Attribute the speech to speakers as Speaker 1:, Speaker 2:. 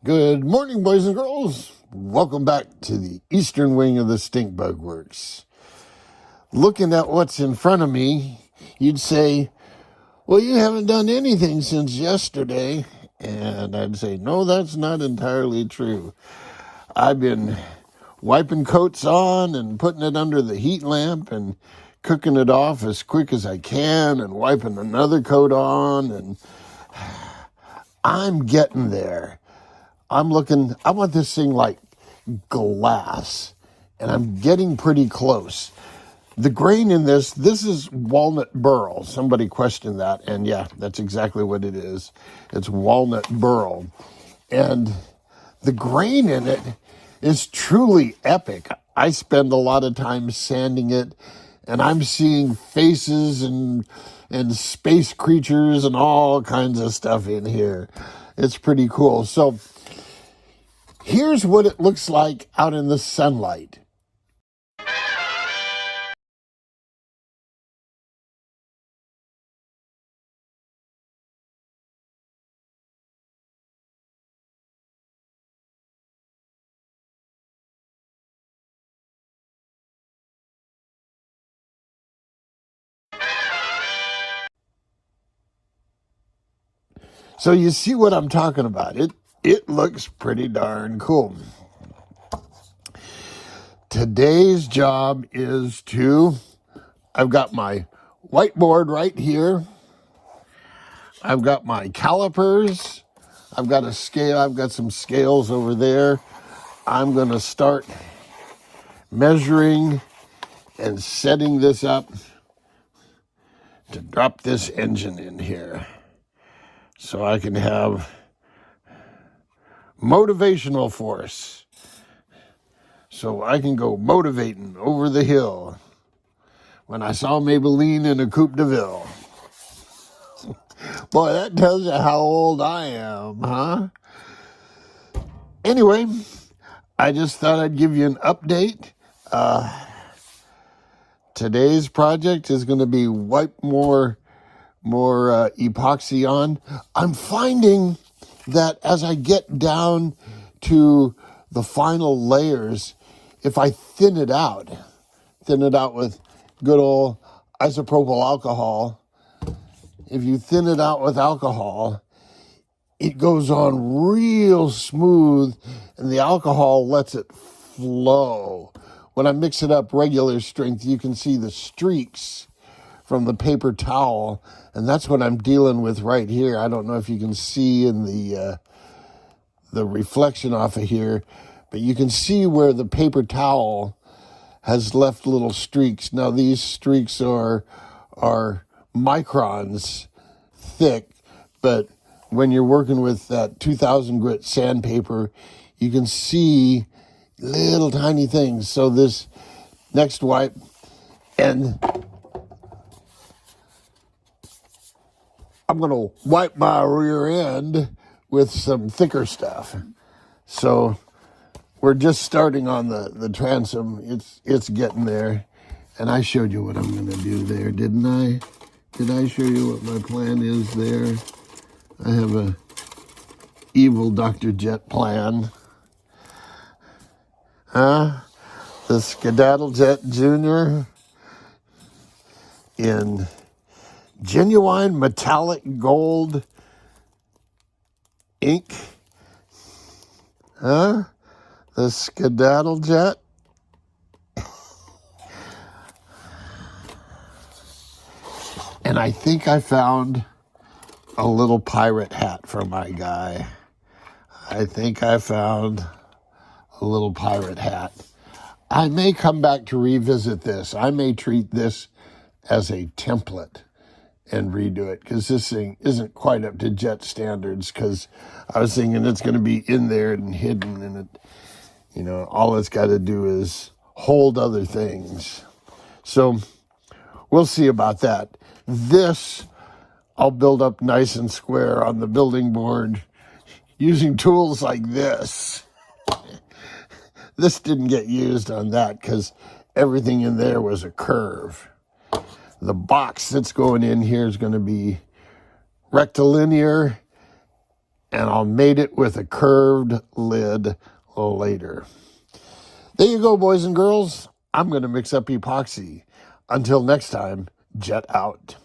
Speaker 1: Good morning, boys and girls. Welcome back to the eastern wing of the Stink Bug Works. Looking at what's in front of me, you'd say, well, you haven't done anything since yesterday. And I'd say, no, that's not entirely true. I've been wiping coats on and putting it under the heat lamp and cooking it off as quick as I can and wiping another coat on. And I'm getting there. I want this thing like glass, and I'm getting pretty close. The grain in this is walnut burl. Somebody questioned that, and yeah, that's exactly what it is. It's walnut burl. And the grain in it is truly epic. I spend a lot of time sanding it, and I'm seeing faces and space creatures and all kinds of stuff in here. It's pretty cool. So here's what it looks like out in the sunlight. So you see what I'm talking about. It looks pretty darn cool. Today's job is I've got my whiteboard right here. I've got my calipers. I've got a scale. I've got some scales over there. I'm going to start measuring and setting this up to drop this engine in here so I can have motivational force. So I can go motivating over the hill when I saw Maybelline in a Coupe de Ville. Boy, that tells you how old I am, huh? Anyway, I just thought I'd give you an update. Today's project is going to be wipe more epoxy on. I'm finding that as I get down to the final layers, if I thin it out with good old isopropyl alcohol, if you thin it out with alcohol, it goes on real smooth and the alcohol lets it flow. When I mix it up regular strength, you can see the streaks from the paper towel, and that's what I'm dealing with right here. I don't know if you can see in the reflection off of here, but you can see where the paper towel has left little streaks. Now these streaks are microns thick, but when you're working with that 2000 grit sandpaper, you can see little tiny things. So this next wipe, and I'm going to wipe my rear end with some thicker stuff. So we're just starting on the transom. It's getting there. And I showed you what I'm going to do there, didn't I? Did I show you what my plan is there? I have a evil Dr. Jet plan. Huh? The Skedaddle Jet Jr. in genuine metallic gold ink. Huh? The Skedaddle Jet. And I think I found a little pirate hat for my guy. I think I found a little pirate hat. I may come back to revisit this. I may treat this as a template and redo it, because this thing isn't quite up to Jet standards, because I was thinking it's going to be in there and hidden, and it, all it's got to do is hold other things. So we'll see about that. This I'll build up nice and square on the building board using tools like this. This didn't get used on that because everything in there was a curve. The box that's going in here is going to be rectilinear and I'll mate it with a curved lid a little later. There you go, boys and girls. I'm going to mix up epoxy. Until next time, jet out.